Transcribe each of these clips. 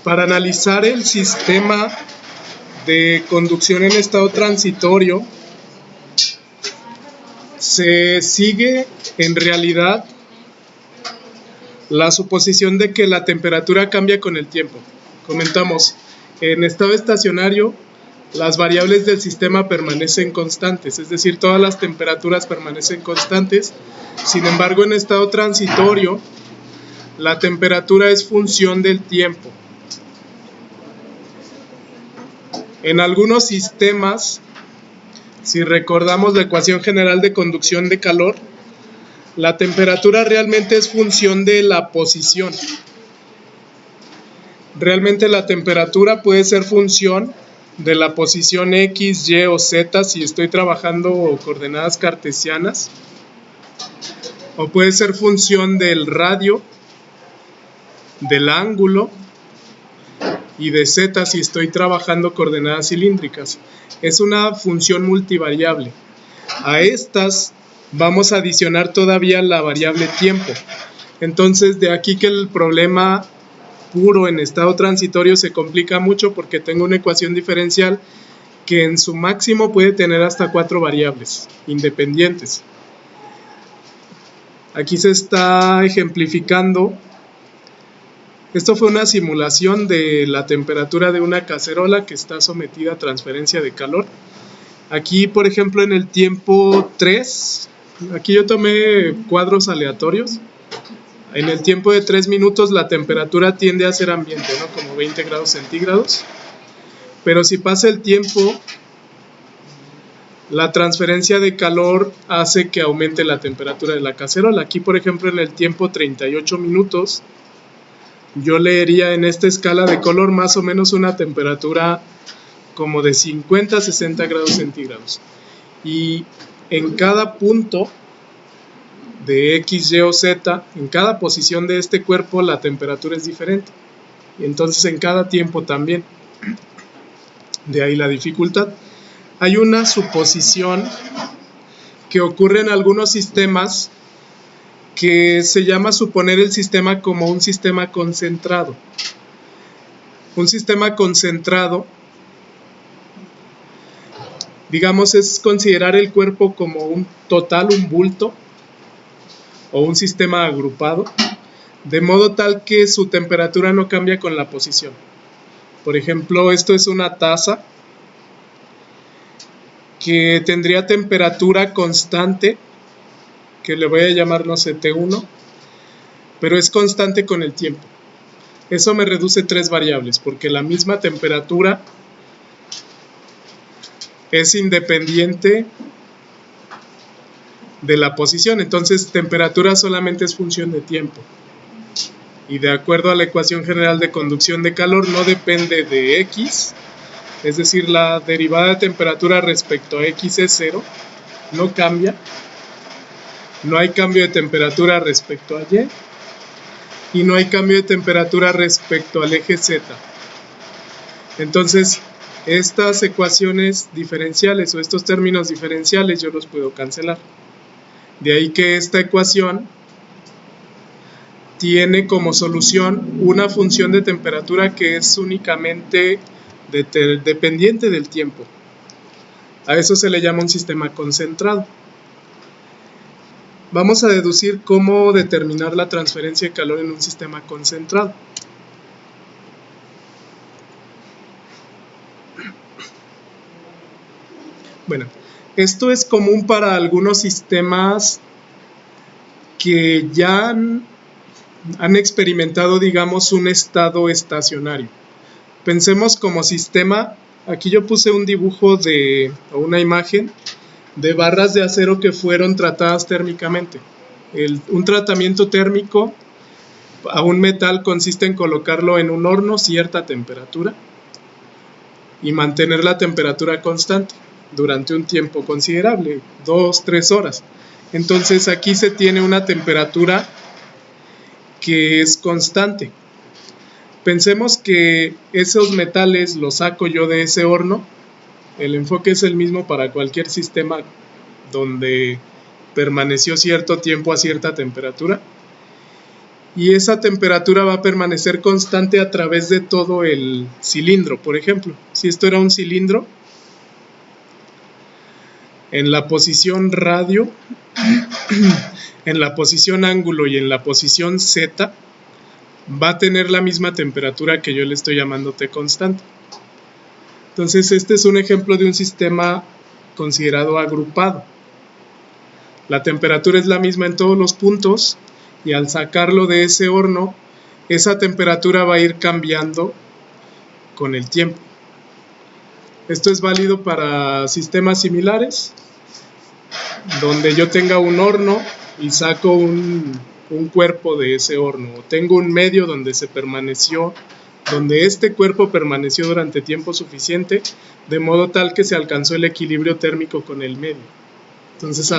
Para analizar el sistema de conducción en estado transitorio, se sigue en realidad la suposición de que la temperatura cambia con el tiempo. Comentamos, en estado estacionario, las variables del sistema permanecen constantes, es decir, todas las temperaturas permanecen constantes. Sin embargo, en estado transitorio, la temperatura es función del tiempo. En algunos sistemas, si recordamos la ecuación general de conducción de calor, la temperatura realmente es función de la posición. Realmente la temperatura puede ser función de la posición X, Y o Z si estoy trabajando coordenadas cartesianas, o puede ser función del radio, del ángulo y de Z si estoy trabajando coordenadas cilíndricas. Es una función multivariable. A estas vamos a adicionar todavía la variable tiempo. Entonces, de aquí que el problema puro en estado transitorio se complica mucho porque tengo una ecuación diferencial que en su máximo puede tener hasta 4 variables independientes. Aquí se está ejemplificando. Esto fue una simulación de la temperatura de una cacerola que está sometida a transferencia de calor. Aquí, por ejemplo, en el tiempo 3, aquí yo tomé cuadros aleatorios. En el tiempo de 3 minutos la temperatura tiende a ser ambiente, ¿no? Como 20 grados centígrados. Pero si pasa el tiempo, la transferencia de calor hace que aumente la temperatura de la cacerola. Aquí, por ejemplo, en el tiempo 38 minutos, yo leería en esta escala de color más o menos una temperatura como de 50 a 60 grados centígrados. Y en cada punto de X, Y o Z, en cada posición de este cuerpo la temperatura es diferente. Y entonces en cada tiempo también. De ahí la dificultad. Hay una suposición que ocurre en algunos sistemas que se llama suponer el sistema como un sistema concentrado. Un sistema concentrado, digamos, es considerar el cuerpo como un total, un bulto, o un sistema agrupado, de modo tal que su temperatura no cambia con la posición. Por ejemplo, esto es una taza que tendría temperatura constante, que le voy a llamar, no sé, T1, pero es constante con el tiempo. Eso me reduce 3 variables, porque la misma temperatura es independiente de la posición, entonces temperatura solamente es función de tiempo. Y de acuerdo a la ecuación general de conducción de calor, no depende de X, es decir, la derivada de temperatura respecto a X es 0, no cambia. No hay cambio de temperatura respecto a Y, y no hay cambio de temperatura respecto al eje Z. Entonces, estas ecuaciones diferenciales o estos términos diferenciales yo los puedo cancelar. De ahí que esta ecuación tiene como solución una función de temperatura que es únicamente dependiente del tiempo. A eso se le llama un sistema concentrado. Vamos a deducir cómo determinar la transferencia de calor en un sistema concentrado. Bueno, esto es común para algunos sistemas que ya han experimentado, digamos, un estado estacionario. Pensemos como sistema, aquí yo puse un dibujo o una imagen de barras de acero que fueron tratadas térmicamente. Un tratamiento térmico a un metal consiste en colocarlo en un horno a cierta temperatura y mantener la temperatura constante durante un tiempo considerable, 2-3 horas. Entonces aquí se tiene una temperatura que es constante. Pensemos que esos metales los saco yo de ese horno. El enfoque es el mismo para cualquier sistema donde permaneció cierto tiempo a cierta temperatura. y esa temperatura va a permanecer constante a través de todo el cilindro. Por ejemplo, si esto era un cilindro, en la posición radio, en la posición ángulo y en la posición Z, va a tener la misma temperatura que yo le estoy llamando T constante. Entonces, este es un ejemplo de un sistema considerado agrupado. La temperatura es la misma en todos los puntos y al sacarlo de ese horno, esa temperatura va a ir cambiando con el tiempo. Esto es válido para sistemas similares, donde yo tenga un horno y saco un cuerpo de ese horno, o tengo un medio donde este cuerpo permaneció durante tiempo suficiente, de modo tal que se alcanzó el equilibrio térmico con el medio. Entonces,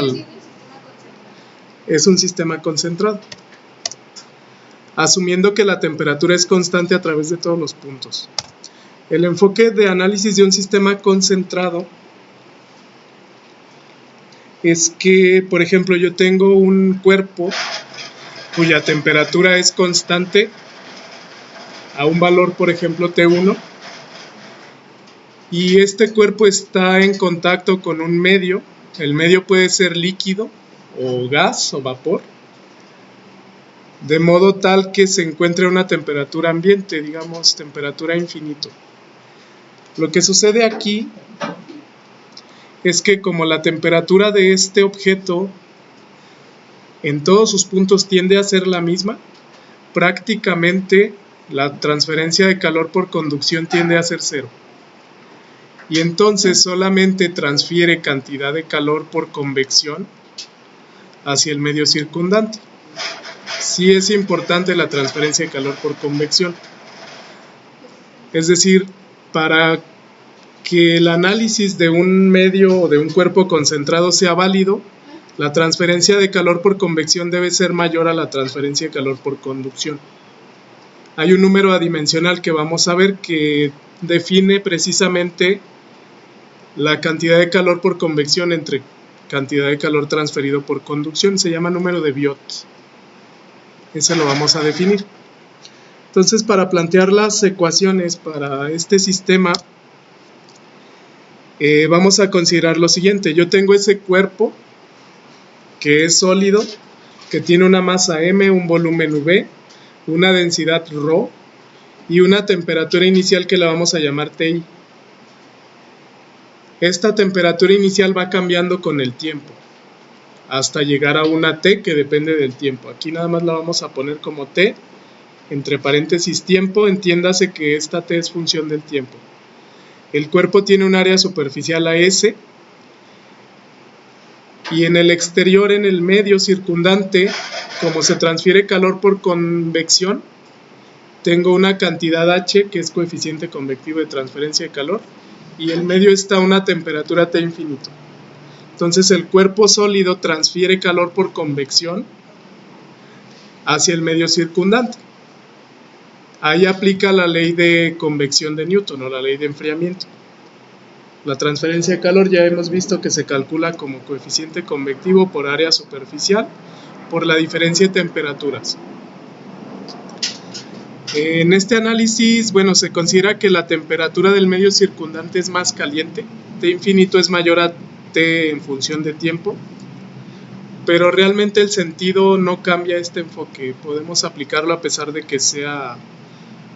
es un sistema concentrado, asumiendo que la temperatura es constante a través de todos los puntos. El enfoque de análisis de un sistema concentrado es que, por ejemplo, yo tengo un cuerpo cuya temperatura es constante a un valor, por ejemplo, T1, y este cuerpo está en contacto con un medio. El medio puede ser líquido o gas o vapor, de modo tal que se encuentre una temperatura ambiente, digamos temperatura infinito. Lo que sucede aquí es que como la temperatura de este objeto en todos sus puntos tiende a ser la misma, prácticamente la transferencia de calor por conducción tiende a ser cero. Y entonces solamente transfiere cantidad de calor por convección hacia el medio circundante. Sí es importante la transferencia de calor por convección. Es decir, para que el análisis de un medio o de un cuerpo concentrado sea válido, la transferencia de calor por convección debe ser mayor a la transferencia de calor por conducción. Hay un número adimensional que vamos a ver que define precisamente la cantidad de calor por convección entre cantidad de calor transferido por conducción. Se llama número de Biot. Ese lo vamos a definir. Entonces, para plantear las ecuaciones para este sistema, vamos a considerar lo siguiente. Yo tengo ese cuerpo que es sólido, que tiene una masa m, un volumen v, una densidad ρ y una temperatura inicial que la vamos a llamar Ti. Esta temperatura inicial va cambiando con el tiempo hasta llegar a una T que depende del tiempo. Aquí nada más la vamos a poner como T, entre paréntesis tiempo, entiéndase que esta T es función del tiempo. El cuerpo tiene un área superficial AS y en el exterior, en el medio circundante, como se transfiere calor por convección, tengo una cantidad H que es coeficiente convectivo de transferencia de calor y en medio está una temperatura T infinito. Entonces el cuerpo sólido transfiere calor por convección hacia el medio circundante. Ahí aplica la ley de convección de Newton o la ley de enfriamiento. La transferencia de calor ya hemos visto que se calcula como coeficiente convectivo por área superficial por la diferencia de temperaturas. En este análisis, bueno, se considera que la temperatura del medio circundante es más caliente, T infinito es mayor a T en función de tiempo, pero realmente el sentido no cambia este enfoque, podemos aplicarlo a pesar de que sea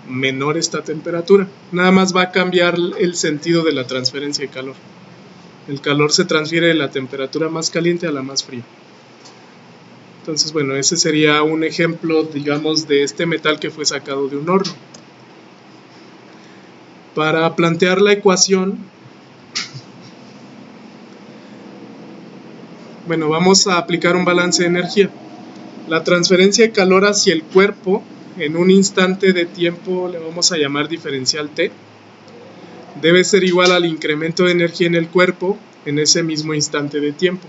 menor esta temperatura, nada más va a cambiar el sentido de la transferencia de calor. El calor se transfiere de la temperatura más caliente a la más fría. Entonces, bueno, ese sería un ejemplo, digamos, de este metal que fue sacado de un horno. Para plantear la ecuación, bueno, vamos a aplicar un balance de energía. La transferencia de calor hacia el cuerpo en un instante de tiempo le vamos a llamar diferencial T. Debe ser igual al incremento de energía en el cuerpo en ese mismo instante de tiempo.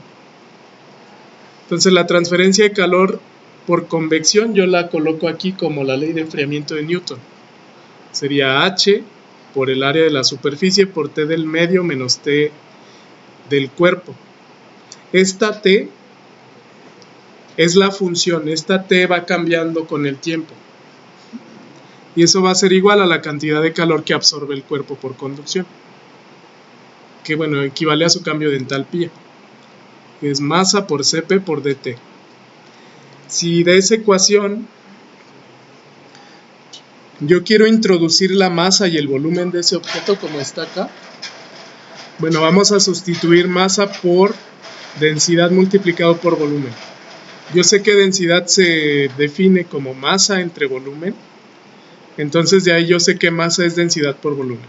Entonces la transferencia de calor por convección yo la coloco aquí como la ley de enfriamiento de Newton. Sería H por el área de la superficie por T del medio menos T del cuerpo. Esta T es la función. Esta T va cambiando con el tiempo. Y eso va a ser igual a la cantidad de calor que absorbe el cuerpo por conducción. Que bueno, equivale a su cambio de entalpía. Es masa por Cp por dt. Si de esa ecuación yo quiero introducir la masa y el volumen de ese objeto como está acá, bueno, vamos a sustituir masa por densidad multiplicado por volumen. Yo sé que densidad se define como masa entre volumen, entonces de ahí yo sé que masa es densidad por volumen.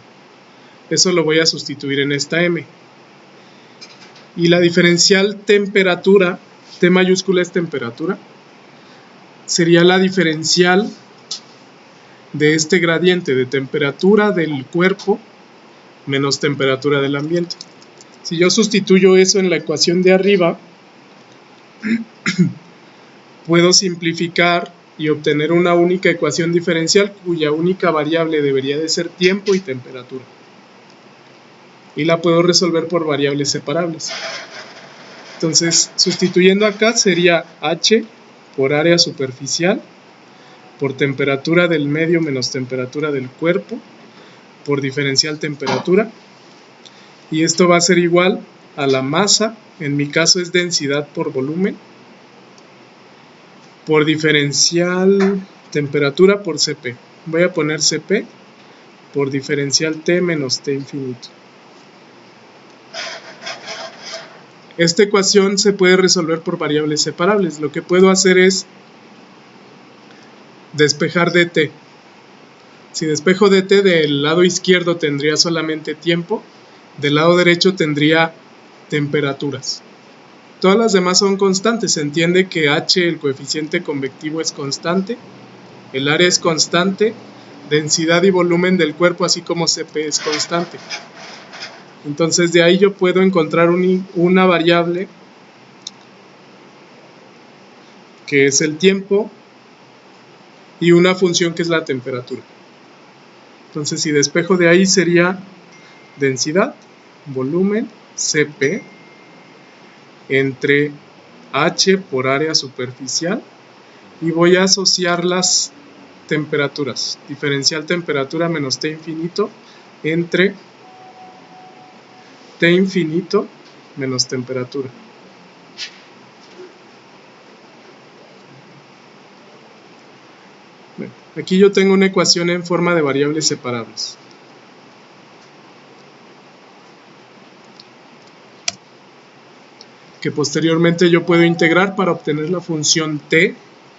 Eso lo voy a sustituir en esta m. Y la diferencial temperatura, T mayúscula es temperatura, sería la diferencial de este gradiente de temperatura del cuerpo menos temperatura del ambiente. Si yo sustituyo eso en la ecuación de arriba, puedo simplificar y obtener una única ecuación diferencial cuya única variable debería de ser tiempo y temperatura. Y la puedo resolver por variables separables. Entonces, sustituyendo acá sería H por área superficial por temperatura del medio menos temperatura del cuerpo por diferencial temperatura, y esto va a ser igual a la masa, en mi caso es densidad por volumen, por diferencial temperatura por Cp. Voy a poner Cp por diferencial T menos T infinito. Esta ecuación se puede resolver por variables separables. Lo que puedo hacer es despejar dt. Si despejo dt, del lado izquierdo tendría solamente tiempo, del lado derecho tendría temperaturas. Todas las demás son constantes. Se entiende que H, el coeficiente convectivo, es constante, el área es constante, densidad y volumen del cuerpo, así como Cp, es constante. Entonces de ahí yo puedo encontrar una variable que es el tiempo y una función que es la temperatura. Entonces si despejo de ahí sería densidad, volumen, Cp, entre H por área superficial, y voy a asociar las temperaturas. Diferencial temperatura menos T infinito entre T infinito menos temperatura. Bueno, aquí yo tengo una ecuación en forma de variables separables. Que posteriormente yo puedo integrar para obtener la función t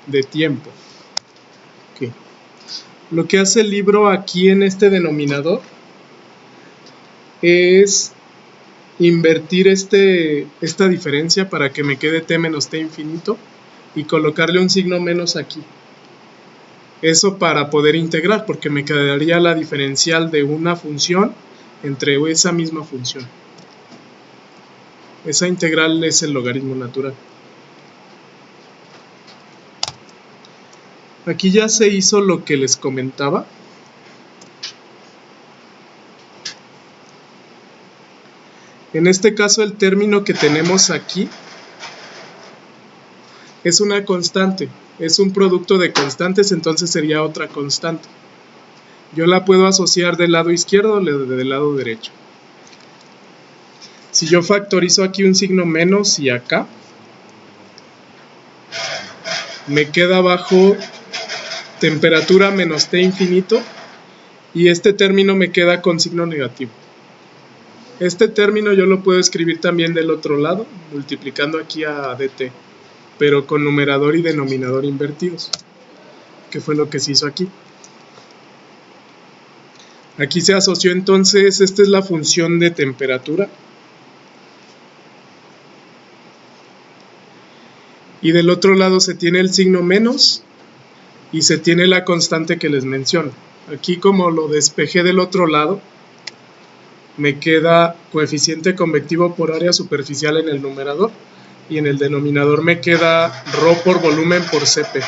de tiempo. Okay. Lo que hace el libro aquí en este denominador es invertir esta diferencia para que me quede t menos t infinito y colocarle un signo menos aquí. Eso para poder integrar, porque me quedaría la diferencial de una función entre esa misma función. Esa integral es el logaritmo natural. Aquí ya se hizo lo que les comentaba. En este caso el término que tenemos aquí es una constante, es un producto de constantes, entonces sería otra constante. Yo la puedo asociar del lado izquierdo o del lado derecho. Si yo factorizo aquí un signo menos y acá, me queda abajo temperatura menos T infinito, y este término me queda con signo negativo. Este término yo lo puedo escribir también del otro lado, multiplicando aquí a dt, pero con numerador y denominador invertidos, que fue lo que se hizo aquí. Aquí se asoció entonces, esta es la función de temperatura. Y del otro lado se tiene el signo menos y se tiene la constante que les menciono. Aquí, como lo despejé del otro lado, me queda coeficiente convectivo por área superficial en el numerador, y en el denominador me queda ρ por volumen por Cp.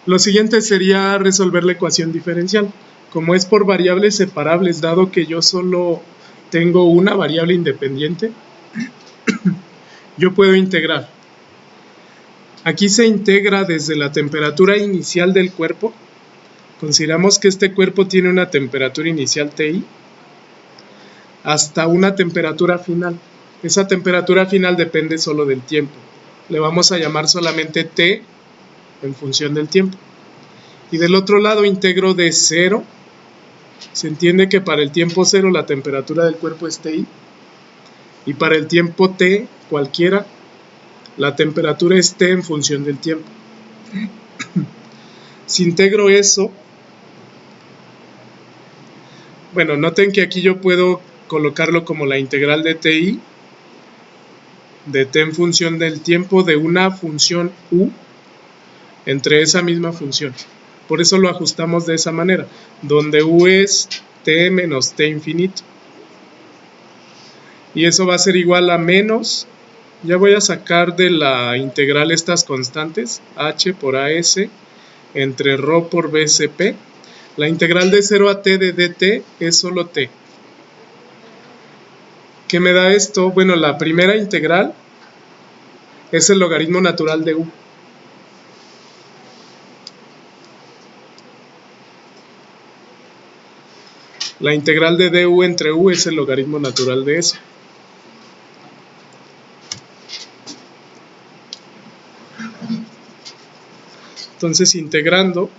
Lo siguiente sería resolver la ecuación diferencial. Como es por variables separables, dado que yo solo tengo una variable independiente, yo puedo integrar. Aquí se integra desde la temperatura inicial del cuerpo. Consideramos que este cuerpo tiene una temperatura inicial TI hasta una temperatura final. Esa temperatura final depende solo del tiempo. Le vamos a llamar solamente T en función del tiempo. Y del otro lado integro de 0. Se entiende que para el tiempo 0 la temperatura del cuerpo es TI. Y para el tiempo T, cualquiera, la temperatura es T en función del tiempo. Si integro eso, bueno, noten que aquí yo puedo colocarlo como la integral de TI, de T en función del tiempo de una función U entre esa misma función. Por eso lo ajustamos de esa manera, donde U es T menos T infinito. Y eso va a ser igual a menos, ya voy a sacar de la integral estas constantes, H por AS entre ρ por BSP. La integral de 0 a T de dt es solo T. ¿Qué me da esto? Bueno, la primera integral es el logaritmo natural de U. La integral de du entre U es el logaritmo natural de eso. Entonces, integrando,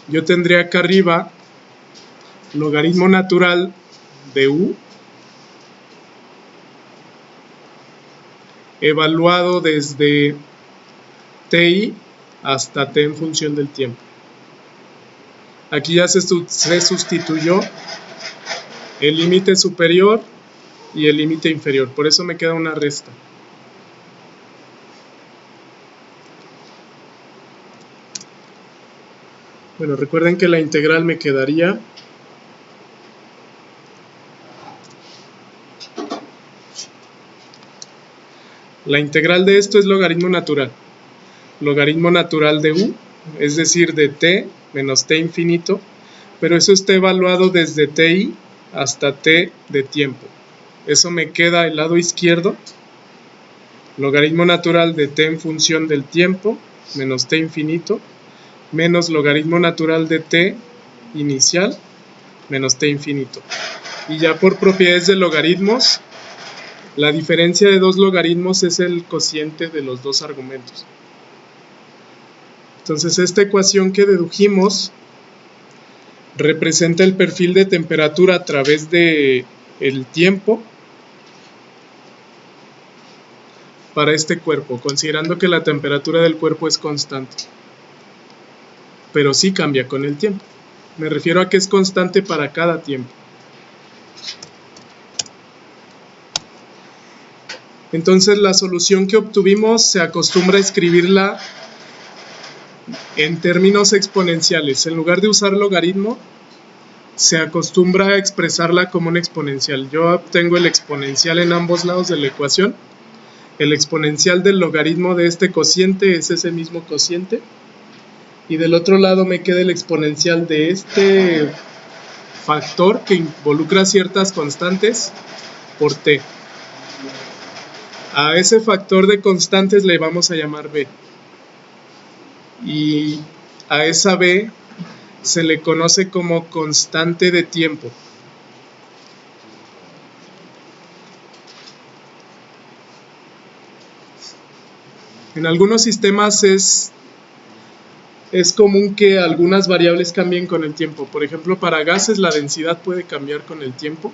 yo tendría acá arriba logaritmo natural de U evaluado desde TI hasta T en función del tiempo. Aquí ya se sustituyó el límite superior y el límite inferior, por eso me queda una resta. Bueno, recuerden que la integral me quedaría la integral de esto es logaritmo natural de U, es decir, de T menos T infinito, pero eso está evaluado desde TI hasta T de tiempo. Eso me queda el lado izquierdo, logaritmo natural de T en función del tiempo menos T infinito, menos logaritmo natural de T inicial menos T infinito. Y ya por propiedades de logaritmos, la diferencia de dos logaritmos es el cociente de los dos argumentos. Entonces esta ecuación que dedujimos representa el perfil de temperatura a través de el tiempo para este cuerpo, considerando que la temperatura del cuerpo es constante, pero sí cambia con el tiempo. Me refiero a que es constante para cada tiempo. Entonces la solución que obtuvimos se acostumbra a escribirla en términos exponenciales. En lugar de usar logaritmo, se acostumbra a expresarla como un exponencial. Yo obtengo el exponencial en ambos lados de la ecuación. El exponencial del logaritmo de este cociente es ese mismo cociente. Y del otro lado me queda el exponencial de este factor que involucra ciertas constantes por t. A ese factor de constantes le vamos a llamar b. Y a esa b se le conoce como constante de tiempo. En algunos sistemas es común que algunas variables cambien con el tiempo. Por ejemplo, para gases la densidad puede cambiar con el tiempo.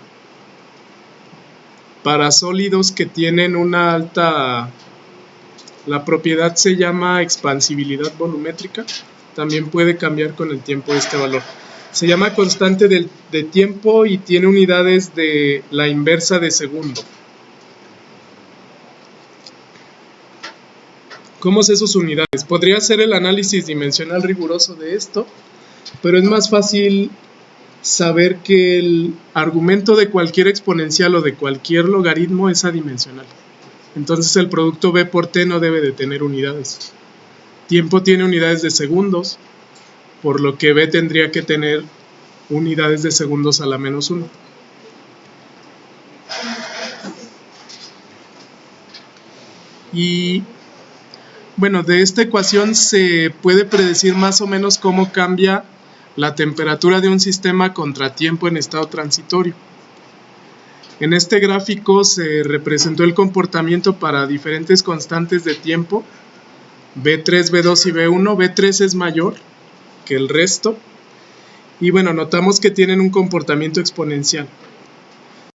Para sólidos que tienen una alta, la propiedad se llama expansibilidad volumétrica, también puede cambiar con el tiempo este valor. Se llama constante de tiempo y tiene unidades de la inversa de segundo. ¿Cómo sé sus unidades? Podría hacer el análisis dimensional riguroso de esto, pero es más fácil saber que el argumento de cualquier exponencial o de cualquier logaritmo es adimensional. Entonces el producto b por t no debe de tener unidades. Tiempo tiene unidades de segundos, por lo que b tendría que tener unidades de segundos a la menos 1. Y bueno, de esta ecuación se puede predecir más o menos cómo cambia la temperatura de un sistema contratiempo en estado transitorio. En este gráfico se representó el comportamiento para diferentes constantes de tiempo, V3, V2 y V1. V3 es mayor que el resto y bueno, notamos que tienen un comportamiento exponencial.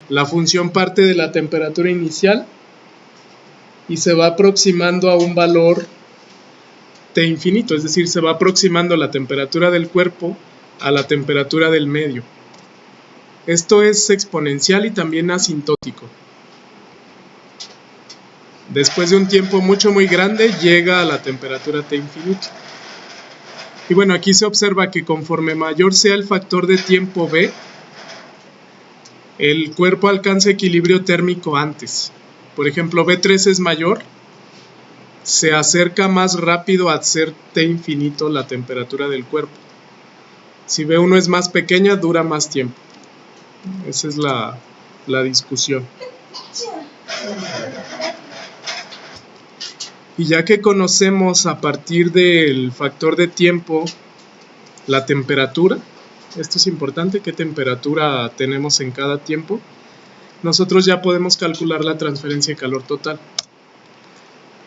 La función parte de la temperatura inicial y se va aproximando a un valor T infinito, es decir, se va aproximando la temperatura del cuerpo a la temperatura del medio. Esto es exponencial y también asintótico. Después de un tiempo muy grande llega a la temperatura T infinito. Y bueno, aquí se observa que conforme mayor sea el factor de tiempo V, el cuerpo alcanza equilibrio térmico antes. Por ejemplo, V3 es mayor, se acerca más rápido a ser T infinito la temperatura del cuerpo. Si V1 es más pequeña, dura más tiempo. Esa es la discusión. Y ya que conocemos a partir del factor de tiempo la temperatura, esto es importante, qué temperatura tenemos en cada tiempo, nosotros ya podemos calcular la transferencia de calor total.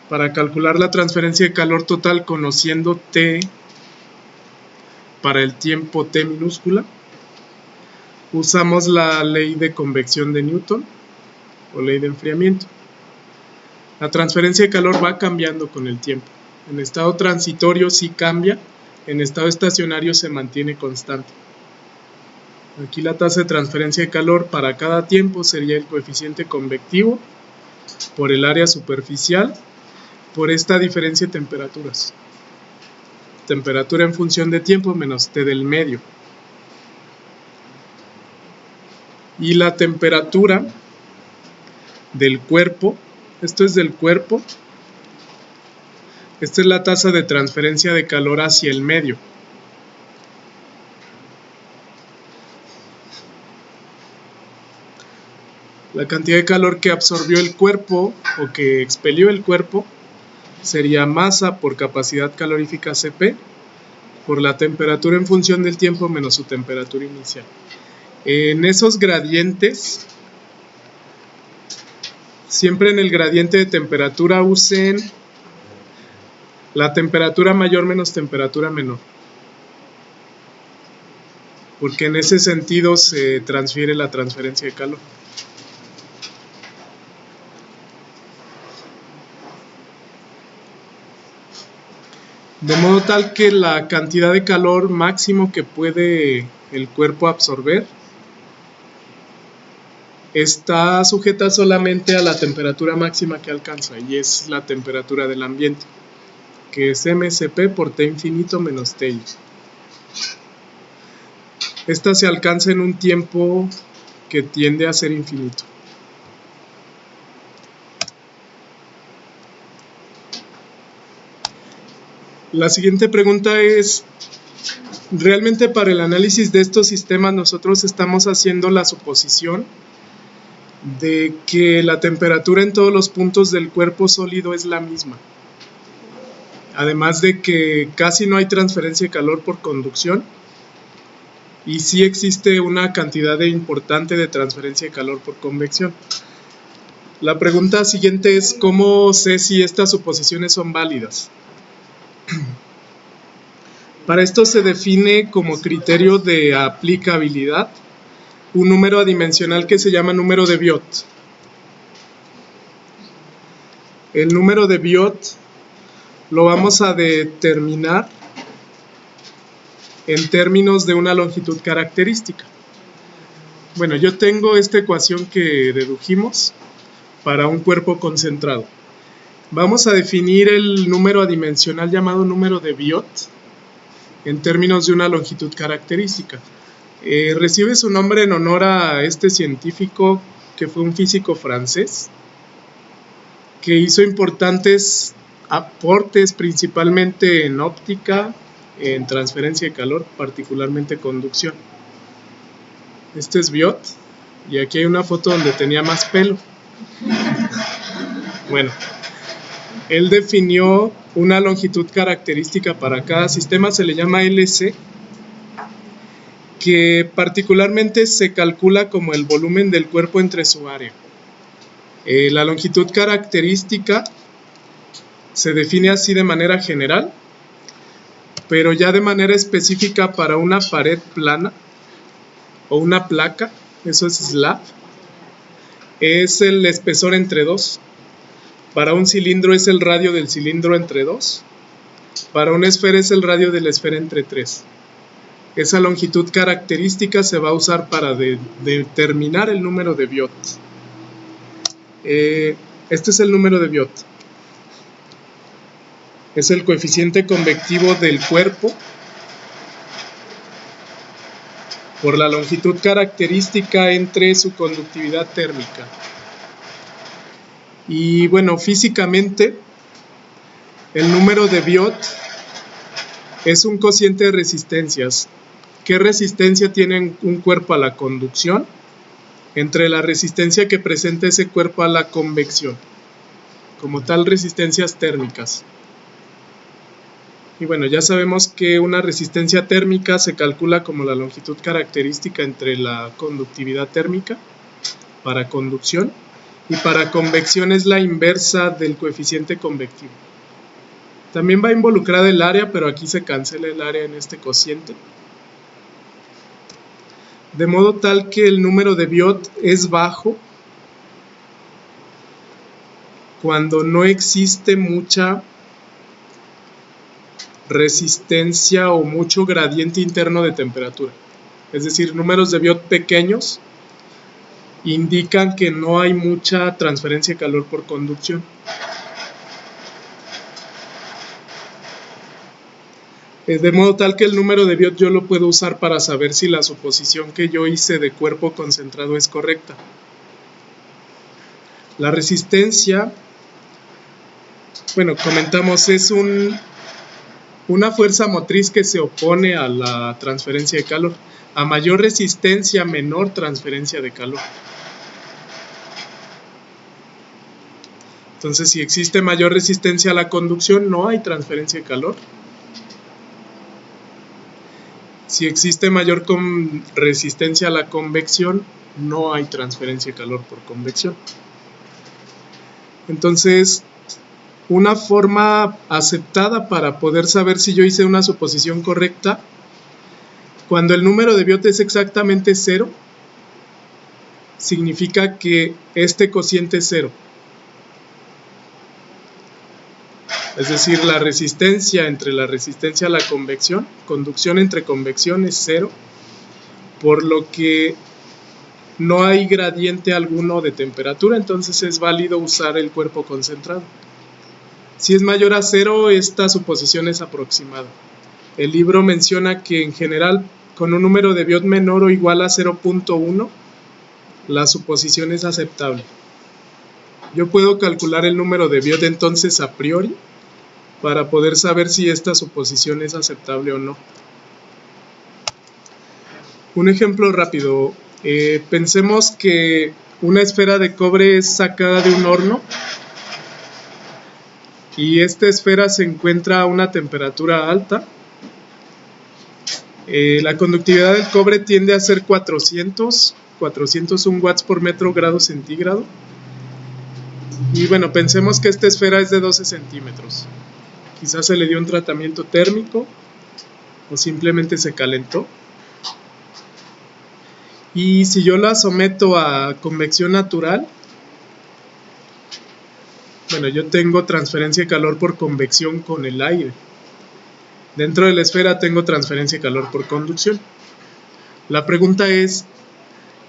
Para calcular la transferencia de calor total conociendo T para el tiempo T minúscula, usamos la ley de convección de Newton o ley de enfriamiento. La transferencia de calor va cambiando con el tiempo. En estado transitorio sí cambia, en estado estacionario se mantiene constante. Aquí la tasa de transferencia de calor para cada tiempo sería el coeficiente convectivo por el área superficial por esta diferencia de temperaturas. Temperatura en función de tiempo menos T del medio. Y la temperatura del cuerpo, esto es del cuerpo, esta es la tasa de transferencia de calor hacia el medio. La cantidad de calor que absorbió el cuerpo o que expelió el cuerpo sería masa por capacidad calorífica Cp por la temperatura en función del tiempo menos su temperatura inicial. En esos gradientes, siempre en el gradiente de temperatura usen la temperatura mayor menos temperatura menor, porque en ese sentido se transfiere la transferencia de calor. De modo tal que la cantidad de calor máximo que puede el cuerpo absorber está sujeta solamente a la temperatura máxima que alcanza, y es la temperatura del ambiente, que es mCp por T infinito menos Ti. Esta se alcanza en un tiempo que tiende a ser infinito. La siguiente pregunta es, ¿realmente para el análisis de estos sistemas nosotros estamos haciendo la suposición de que la temperatura en todos los puntos del cuerpo sólido es la misma? Además de que casi no hay transferencia de calor por conducción y sí existe una cantidad importante de transferencia de calor por convección. La pregunta siguiente es, ¿cómo sé si estas suposiciones son válidas? Para esto se define como criterio de aplicabilidad un número adimensional que se llama número de Biot. El número de Biot lo vamos a determinar en términos de una longitud característica. Bueno, yo tengo esta ecuación que dedujimos para un cuerpo concentrado. Vamos a definir el número adimensional llamado número de Biot en términos de una longitud característica. Recibe su nombre en honor a este científico que fue un físico francés que hizo importantes aportes principalmente en óptica, en transferencia de calor, particularmente conducción. Este es Biot y aquí hay una foto donde tenía más pelo. Bueno, Él definió una longitud característica para cada sistema, se le llama LC, que particularmente se calcula como el volumen del cuerpo entre su área. La longitud característica se define así de manera general, pero ya de manera específica para una pared plana o una placa, eso es slab, es el espesor entre 2. Para un cilindro es el radio del cilindro entre 2. Para una esfera es el radio de la esfera entre 3. Esa longitud característica se va a usar para determinar el número de Biot. Este es el número de Biot. Es el coeficiente convectivo del cuerpo por la longitud característica entre su conductividad térmica. Y bueno, físicamente, el número de Biot es un cociente de resistencias. ¿Qué resistencia tiene un cuerpo a la conducción? Entre la resistencia que presenta ese cuerpo a la convección. Como tal, resistencias térmicas. Y bueno, ya sabemos que una resistencia térmica se calcula como la longitud característica entre la conductividad térmica para conducción. Y para convección es la inversa del coeficiente convectivo. También va involucrada el área, pero aquí se cancela el área en este cociente. De modo tal que el número de Biot es bajo cuando no existe mucha resistencia o mucho gradiente interno de temperatura. Es decir, números de Biot pequeños indican que no hay mucha transferencia de calor por conducción. De modo tal que el número de Biot yo lo puedo usar para saber si la suposición que yo hice de cuerpo concentrado es correcta. La resistencia, bueno, comentamos, es una fuerza motriz que se opone a la transferencia de calor. A mayor resistencia, menor transferencia de calor. Entonces, si existe mayor resistencia a la conducción, no hay transferencia de calor. Si existe mayor resistencia a la convección, no hay transferencia de calor por convección. Entonces, una forma aceptada para poder saber si yo hice una suposición correcta, cuando el número de Biot es exactamente 0, significa que este cociente es 0. Es decir, la resistencia entre la resistencia a la convección, conducción entre convección es 0, por lo que no hay gradiente alguno de temperatura, entonces es válido usar el cuerpo concentrado. Si es mayor a 0, esta suposición es aproximada. El libro menciona que en general, con un número de Biot menor o igual a 0.1, la suposición es aceptable. Yo puedo calcular el número de Biot entonces a priori, para poder saber si esta suposición es aceptable o no. Un ejemplo rápido. Pensemos que una esfera de cobre es sacada de un horno y esta esfera se encuentra a una temperatura alta. La conductividad del cobre tiende a ser 401 watts por metro grado centígrado. Y bueno, pensemos que esta esfera es de 12 centímetros. Quizás se le dio un tratamiento térmico o simplemente se calentó. Y si yo la someto a convección natural, bueno, yo tengo transferencia de calor por convección con el aire. Dentro de la esfera tengo transferencia de calor por conducción. La pregunta es,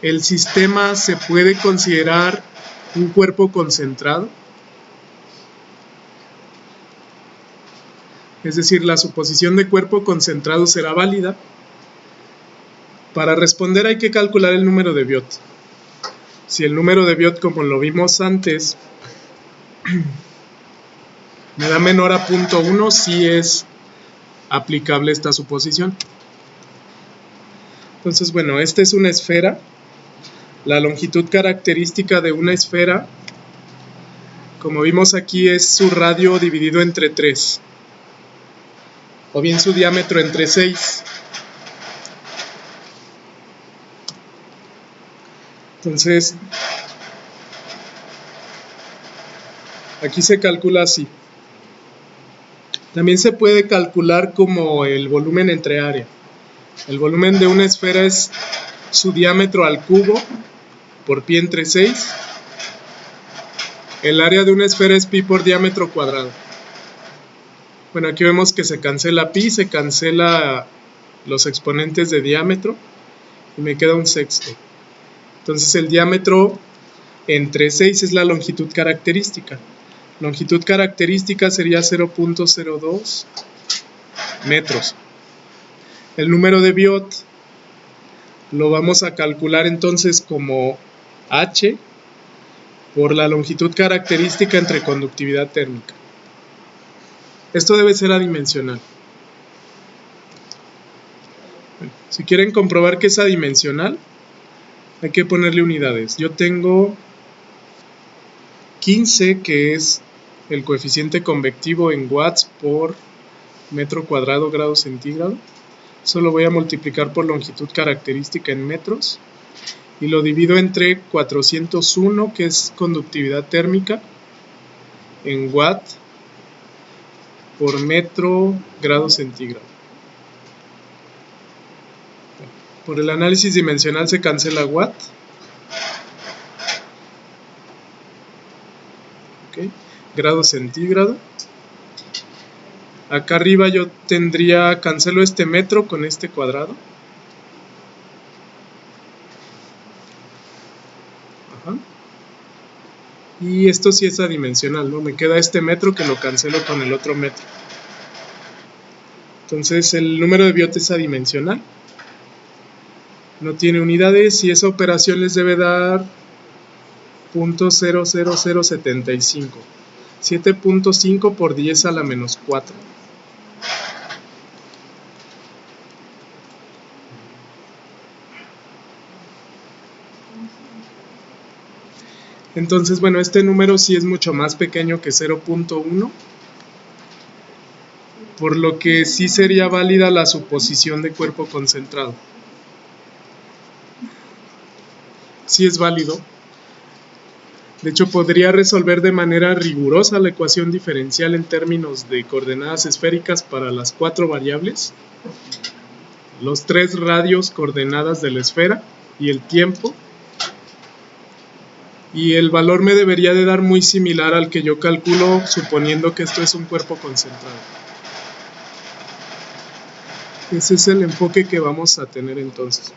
¿el sistema se puede considerar un cuerpo concentrado? Es decir, la suposición de cuerpo concentrado será válida. Para responder hay que calcular el número de Biot. Si el número de Biot, como lo vimos antes, me da menor a 0.1, sí es aplicable esta suposición. Entonces, bueno, esta es una esfera. La longitud característica de una esfera Como vimos aquí, es su radio dividido entre 3, o bien su diámetro entre 6. Entonces, aquí se calcula así. También se puede calcular como el volumen entre área. El volumen de una esfera es su diámetro al cubo por pi entre 6. El área de una esfera es pi por diámetro cuadrado. Bueno, aquí vemos que se cancela pi, se cancela los exponentes de diámetro y me queda un sexto. Entonces el diámetro entre 6 es la longitud característica. Longitud característica sería 0.02 metros. El número de Biot lo vamos a calcular entonces como h por la longitud característica entre conductividad térmica. Esto debe ser adimensional. Bueno, si quieren comprobar que es adimensional, hay que ponerle unidades. Yo tengo 15, que es el coeficiente convectivo en watts por metro cuadrado grado centígrado. Eso lo voy a multiplicar por longitud característica en metros y lo divido entre 401, que es conductividad térmica, en watt por metro grado centígrado. Por el análisis dimensional se cancela watt. Okay. Grado centígrado. Acá arriba yo tendría, cancelo este metro con este cuadrado. Ajá. Y esto sí es adimensional, ¿no? Me queda este metro que lo cancelo con el otro metro. Entonces el número de Biot es adimensional. No tiene unidades y esa operación les debe dar 0.00075. 7.5 por 10 a la menos 4. Entonces, bueno, este número sí es mucho más pequeño que 0.1, por lo que sí sería válida la suposición de cuerpo concentrado. Sí es válido. De hecho, podría resolver de manera rigurosa la ecuación diferencial en términos de coordenadas esféricas para las 4 variables, los 3 radios coordenadas de la esfera y el tiempo. Y el valor me debería de dar muy similar al que yo calculo suponiendo que esto es un cuerpo concentrado. Ese es el enfoque que vamos a tener entonces.